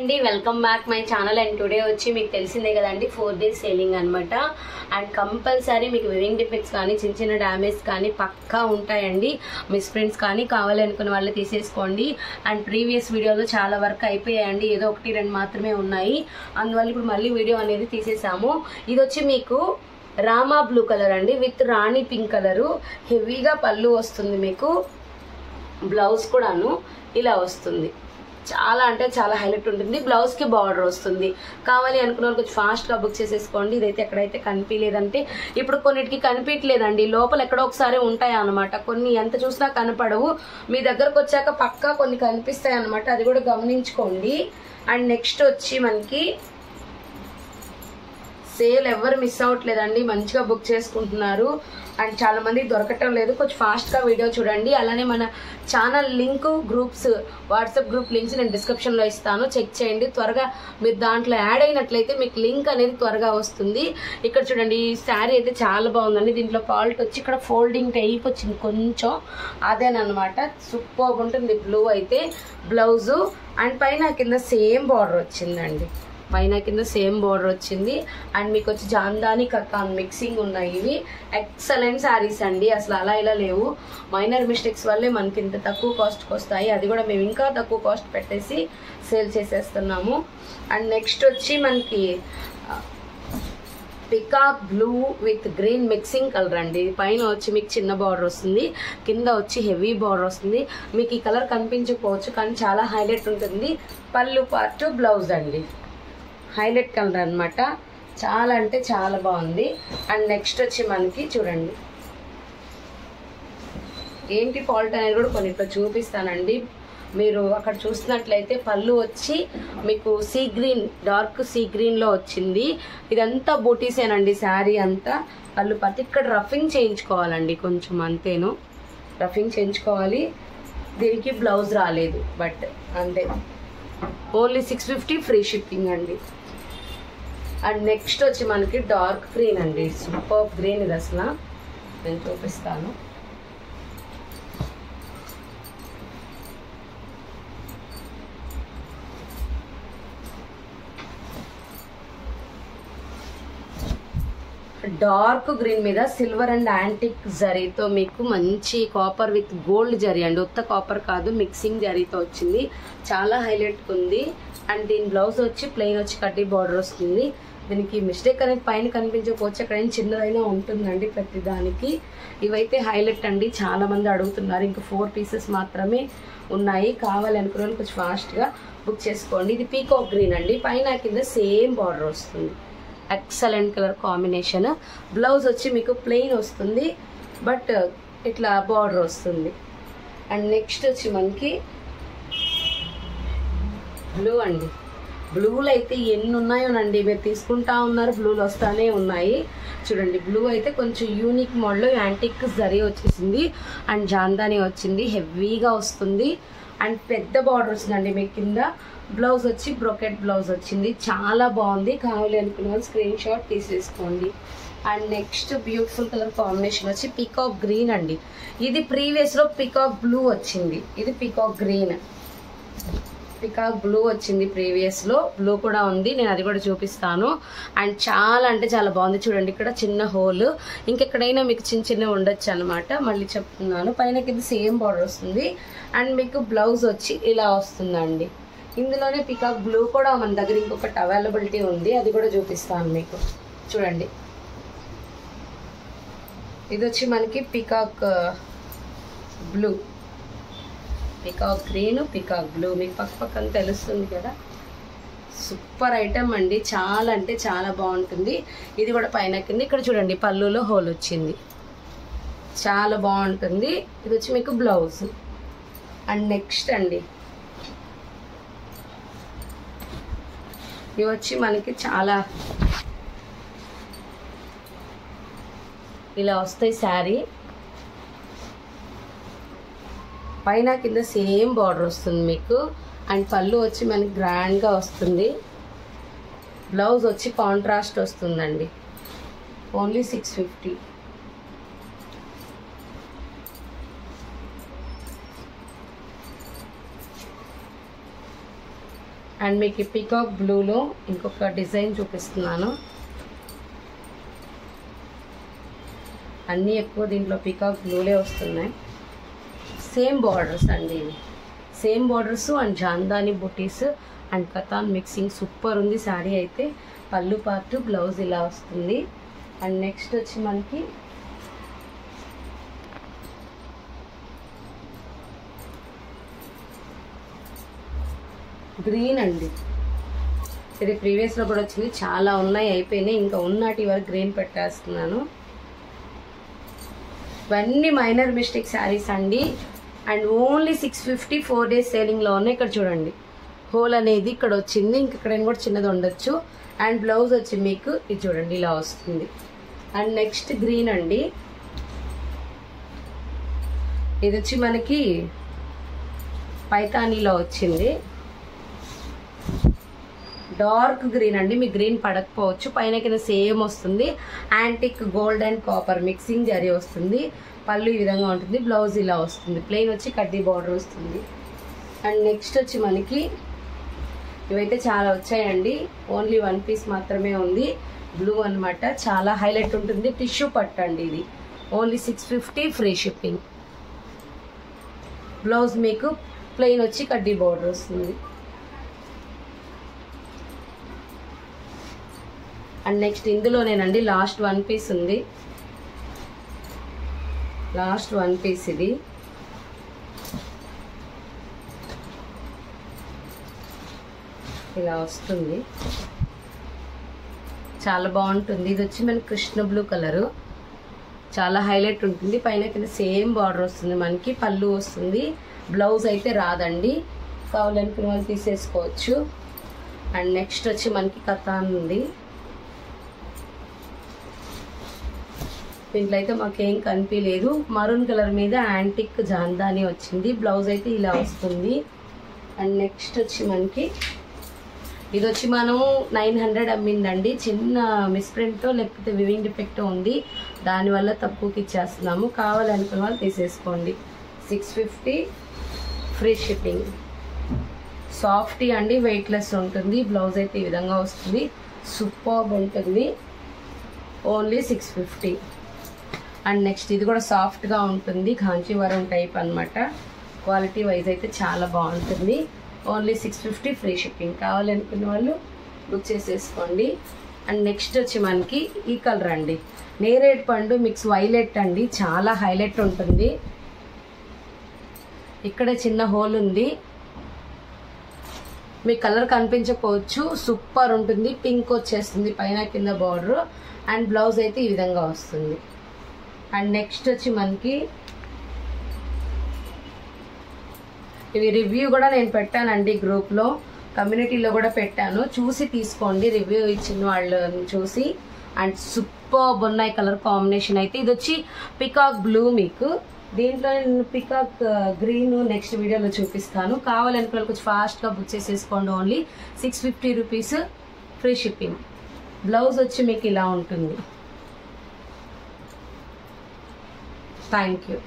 అండి welcome back my channel. And today వచ్చి మీకు తెలిసిందే కదండి 4 days సేలింగ్ అనమాట. అండ్ కంపల్సరీ మీకు వివింగ్ డిఫెక్ట్స్ కానీ చిన్న చిన్న డ్యామేజ్ కానీ పక్కా ఉంటాయండి. మిస్ ప్రింట్స్ కానీ కావాలనుకున్న వాళ్ళు తీసేసుకోండి. అండ్ ప్రీవియస్ వీడియోలో చాలా వర్క్ అయిపోయాయండి, ఏదో 1-2 మాత్రమే ఉన్నాయి. అందువల్ల ఇప్పుడు మళ్ళీ వీడియో అనేది తీసేసాము. ఇది వచ్చి మీకు రామా బ్లూ కలర్ అండి విత్ రాణి పింక్ కలరు. హెవీగా పళ్ళు వస్తుంది, మీకు బ్లౌజ్ కూడాను ఇలా వస్తుంది. చాలా అంటే చాలా హైలైట్ ఉంటుంది. బ్లౌజ్ కి బార్డర్ వస్తుంది. కావాలి అనుకున్న వాళ్ళు కొంచెం ఫాస్ట్ గా బుక్ చేసేసుకోండి. ఇదైతే ఎక్కడైతే కనిపించలేదంటే ఇప్పుడు కొన్నిటికి కనిపించలేదండి, లోపల ఎక్కడో ఒకసారి ఉంటాయి అన్నమాట. కొన్ని ఎంత చూసినా కనపడవు, మీ దగ్గరకు వచ్చాక పక్కా కొన్ని కనిపిస్తాయి అన్నమాట. అది కూడా గమనించుకోండి. అండ్ నెక్స్ట్ వచ్చి మనకి సేల్ ఎవరు మిస్ అవ్వట్లేదండి, మంచిగా బుక్ చేసుకుంటున్నారు. అండ్ చాలా మంది దొరకటం లేదు, కొంచెం ఫాస్ట్గా వీడియో చూడండి. అలానే మన channel link groups, WhatsApp group links నేను డిస్క్రిప్షన్లో ఇస్తాను, చెక్ చేయండి. త్వరగా మీరు దాంట్లో యాడ్ అయినట్లయితే మీకు లింక్ అనేది త్వరగా వస్తుంది. ఇక్కడ చూడండి, ఈ శారీ అయితే చాలా బాగుందండి. దీంట్లో ఫాల్ట్ వచ్చి ఇక్కడ ఫోల్డింగ్ టైప్ వచ్చింది కొంచెం, అదేనమాట. సూపర్ ఉంటుంది. బ్లూ అయితే బ్లౌజు అండ్ పైన కింద సేమ్ బార్డర్ వచ్చిందండి. పైన కింద సేమ్ బోర్డర్ వచ్చింది. అండ్ మీకు వచ్చి జాందాని కక్కాన్ మిక్సింగ్ ఉన్నాయి. ఇవి ఎక్సలెంట్ శారీస్ అండి, అసలు అలా ఇలా లేవు. మైనర్ మిస్టేక్స్ వల్లే మనకి ఇంత తక్కువ కాస్ట్కి వస్తాయి. అది కూడా మేము ఇంకా తక్కువ కాస్ట్ పెట్టేసి సేల్ చేసేస్తున్నాము. అండ్ నెక్స్ట్ వచ్చి మనకి peacock blue with green mixing colour అండి. పైన వచ్చి మీకు చిన్న బార్డర్ వస్తుంది, కింద వచ్చి హెవీ బార్డర్ వస్తుంది. మీకు ఈ కలర్ కనిపించకపోవచ్చు కానీ చాలా హైలైట్ ఉంటుంది. పళ్ళు పార్ట్ బ్లౌజ్ అండి, హైలైట్ కలర్ అనమాట. చాలా అంటే చాలా బాగుంది. అండ్ నెక్స్ట్ వచ్చి మనకి చూడండి, ఏంటి ఫాల్ట్ అనేది కూడా కొన్నిట్లో చూపిస్తానండి. మీరు అక్కడ చూసినట్లయితే పళ్ళు వచ్చి మీకు సీ గ్రీన్, డార్క్ సీ గ్రీన్లో వచ్చింది. ఇదంతా బూటీసేనండి శారీ అంతా. పళ్ళు పట్టి ఇక్కడ రఫింగ్ చేయించుకోవాలండి కొంచెం, అంతేను, రఫింగ్ చేయించుకోవాలి. దీనికి బ్లౌజ్ రాలేదు, బట్ అంతే. ఓన్లీ 650 ఫ్రీ షిప్పింగ్ అండి. అండ్ నెక్స్ట్ వచ్చి మనకి డార్క్ గ్రీన్ అండి, సూపర్ గ్రీన్. ఇది అసలు నేను చూపిస్తాను. డార్క్ గ్రీన్ మీద సిల్వర్ అండ్ యాంటిక్ జరీతో మీకు మంచి కాపర్ విత్ గోల్డ్ జరీ అండి, ఉత్త కాపర్ కాదు, మిక్సింగ్ జరీతో వచ్చింది. చాలా హైలైట్ ఉంది. అండ్ దీని బ్లౌజ్ వచ్చి ప్లెయిన్ వచ్చి కడ్డీ బార్డర్ వస్తుంది. దీనికి మిస్టేక్ అనేది పైన కనిపించకపోవచ్చు, అక్కడ ఏం చిన్నదైనా ఉంటుందండి ప్రతి దానికి. ఇవైతే హైలైట్ అండి, చాలా మంది అడుగుతున్నారు. ఇంకా 4 pieces మాత్రమే ఉన్నాయి. కావాలనుకున్న వాళ్ళు కొంచెం ఫాస్ట్గా బుక్ చేసుకోండి. ఇది పీకాక్ గ్రీన్ అండి, పైన కింద సేమ్ బార్డర్ వస్తుంది. Excellent colour combination. బ్లౌజ్ వచ్చి మీకు ప్లెయిన్ వస్తుంది, బట్ ఇట్లా బార్డర్ వస్తుంది. అండ్ నెక్స్ట్ వచ్చి మనకి బ్లూ అండి. బ్లూలు అయితే ఎన్ని ఉన్నాయోనండి, మీరు తీసుకుంటా ఉన్నారు, బ్లూలు వస్తానే ఉన్నాయి. చూడండి, బ్లూ అయితే కొంచెం యూనిక్ మోడల్లో యాంటిక్ జరీ వచ్చేసింది. అండ్ జాందాని వచ్చింది, హెవీగా వస్తుంది. అండ్ పెద్ద బార్డర్ వచ్చిందండి మీకు కింద. బ్లౌజ్ వచ్చి బ్రోకెట్ బ్లౌజ్ వచ్చింది, చాలా బాగుంది. కావాలి అనుకున్న వాళ్ళు స్క్రీన్ షాట్ తీసేసుకోండి. And next beautiful colour combination వచ్చి పీకాక్ గ్రీన్ అండి. ఇది ప్రీవియస్లో పీకాక్ బ్లూ వచ్చింది, ఇది పీకాక్ గ్రీన్. పికాక్ బ్లూ వచ్చింది ప్రీవియస్లో, బ్లూ కూడా ఉంది, నేను అది కూడా చూపిస్తాను. అండ్ చాలా అంటే చాలా బాగుంది. చూడండి, ఇక్కడ చిన్న హోల్, ఇంకెక్కడైనా మీకు చిన్న చిన్న ఉండొచ్చు అనమాట. మళ్ళీ చెప్తున్నాను, పైన కింద సేమ్ బార్డర్ వస్తుంది. అండ్ మీకు బ్లౌజ్ వచ్చి ఇలా వస్తుందండి. ఇందులోనే పికాక్ బ్లూ కూడా మన దగ్గర ఇంకొకటి అవైలబిలిటీ ఉంది, అది కూడా చూపిస్తాను మీకు. చూడండి, ఇది వచ్చి మనకి peacock blue, peacock green, peacock blue, మీకు పక్క పక్కన తెలుస్తుంది కదా. సూపర్ ఐటమ్ అండి, చాలా అంటే చాలా బాగుంటుంది. ఇది కూడా పైన కింద. ఇక్కడ చూడండి, పళ్ళులో హోల్ వచ్చింది, చాలా బాగుంటుంది. ఇది వచ్చి మీకు బ్లౌజ్. అండ్ నెక్స్ట్ అండి, ఇవి వచ్చి మనకి చాలా ఇలా వస్తాయి శారీ. పైన కింద సేమ్ బార్డర్ వస్తుంది మీకు. అండ్ పళ్ళు వచ్చి మనకి గ్రాండ్గా వస్తుంది. బ్లౌజ్ వచ్చి కాంట్రాస్ట్ వస్తుందండి, ఓన్లీ 650. అండ్ మీకు పీకాక్ బ్లూలో ఇంకొక డిజైన్ చూపిస్తున్నాను. అన్నీ ఎక్కువ దీంట్లో పీకాక్ బ్లూలే వస్తున్నాయి. సేమ్ బార్డర్స్ అండి, same borders and Jamdani buttis and katan mixing super ఉంది శారీ అయితే. పళ్ళు పార్ట్, బ్లౌజ్ ఇలా వస్తుంది. అండ్ నెక్స్ట్ వచ్చి మనకి గ్రీన్ అండి. ఇది ప్రీవియస్లో కూడా వచ్చింది, చాలా ఉన్నాయి, అయిపోయినాయి. ఇంకా ఉన్నటి వరకు గ్రీన్ పెట్టేస్తున్నాను. ఇవన్నీ మైనర్ మిస్టేక్ శారీస్ అండి. అండ్ ఓన్లీ 650 4 days సేలింగ్లో ఉన్నాయి. ఇక్కడ చూడండి, హోల్ అనేది ఇక్కడ వచ్చింది, ఇంకెక్కడ కూడా చిన్నది ఉండొచ్చు. అండ్ బ్లౌజ్ వచ్చి మీకు ఇది చూడండి ఇలా వస్తుంది. అండ్ నెక్స్ట్ గ్రీన్ అండి. ఇది వచ్చి మనకి పైతానీలో వచ్చింది, డార్క్ గ్రీన్ అండి. మీకు గ్రీన్ పడకపోవచ్చు, పైన కింద సేమ్ వస్తుంది. Antique gold and copper mixing zari వస్తుంది. పళ్ళు ఈ విధంగా ఉంటుంది, బ్లౌజ్ ఇలా వస్తుంది. ప్లెయిన్ వచ్చి కడ్డీ బార్డర్ వస్తుంది. అండ్ నెక్స్ట్ వచ్చి మనకి ఇవైతే చాలా వచ్చాయండి, ఓన్లీ 1 piece మాత్రమే ఉంది. బ్లూ అనమాట, చాలా హైలైట్ ఉంటుంది. టిష్యూ పట్టండి, ఇది ఓన్లీ 650 ఫ్రీ షిప్పింగ్. బ్లౌజ్ మీకు ప్లెయిన్ వచ్చి కడ్డీ బార్డర్ వస్తుంది. అండ్ నెక్స్ట్ ఇందులోనేనండి లాస్ట్ 1 piece ఉంది, లాస్ట్ 1 piece ఇది. ఇలా వస్తుంది, చాలా బాగుంటుంది. ఇది వచ్చి మనకి కృష్ణ బ్లూ కలరు, చాలా హైలైట్ ఉంటుంది. పైన కింద సేమ్ బార్డర్ వస్తుంది, మనకి పళ్ళు వస్తుంది. బ్లౌజ్ అయితే రాదండి, కావాలనుకున్న వాళ్ళు తీసేసుకోవచ్చు. అండ్ నెక్స్ట్ వచ్చి మనకి కతాన్ ఉంది. దీంట్లో అయితే మాకేం కనిపించలేదు. మరూన్ కలర్ మీద యాంటిక్ జాందాని వచ్చింది. బ్లౌజ్ అయితే ఇలా వస్తుంది. అండ్ నెక్స్ట్ వచ్చి మనకి ఇది వచ్చి మనం 900 అమ్మిందండి. చిన్న మిస్ప్రింట్ లేకపోతే వివింగ్ డిఫెక్ట్ ఉంది, దానివల్ల తక్కువకి ఇచ్చేస్తున్నాము. కావాలనుకున్న వాళ్ళు తీసేసుకోండి. 650 ఫ్రీ షిప్పింగ్. సాఫ్టీ అండి, వెయిట్లెస్ ఉంటుంది. బ్లౌజ్ అయితే ఈ విధంగా వస్తుంది, సూపర్బ్ ఉంటుంది. ఓన్లీ 650. అండ్ నెక్స్ట్ ఇది కూడా సాఫ్ట్గా ఉంటుంది, కాంచీవరం టైప్ అనమాట. క్వాలిటీ వైజ్ అయితే చాలా బాగుంటుంది. Only 650 free shipping. కావాలనుకున్న వాళ్ళు బుక్ చేసేసుకోండి. అండ్ నెక్స్ట్ వచ్చి మనకి ఈ కలర్ అండి, నేరేడ్ పండు మిక్స్ వైలెట్ అండి, చాలా హైలైట్ ఉంటుంది. ఇక్కడ చిన్న హోల్ ఉంది, మీ కలర్ కనిపించకపోవచ్చు, సూపర్ ఉంటుంది. పింక్ వచ్చేస్తుంది పైన కింద బార్డర్. అండ్ బ్లౌజ్ అయితే ఈ విధంగా వస్తుంది. అండ్ నెక్స్ట్ వచ్చి మనకి ఇవి రివ్యూ కూడా నేను పెట్టానండి, గ్రూప్లో కమ్యూనిటీలో కూడా పెట్టాను, చూసి తీసుకోండి. రివ్యూ ఇచ్చిన వాళ్ళని చూసి. అండ్ సూపర్బ్ ఉన్నాయి కలర్ కాంబినేషన్ అయితే. ఇది వచ్చి పికాక్ బ్లూ, మీకు దీంట్లో నేను పికాక్ గ్రీన్ నెక్స్ట్ వీడియోలో చూపిస్తాను. కావాలనుకున్న కొంచెం ఫాస్ట్గా బుక్ చేసేసుకోండి. Only 650 rupees free shipping. Blouse వచ్చి మీకు ఇలా ఉంటుంది. Thank you.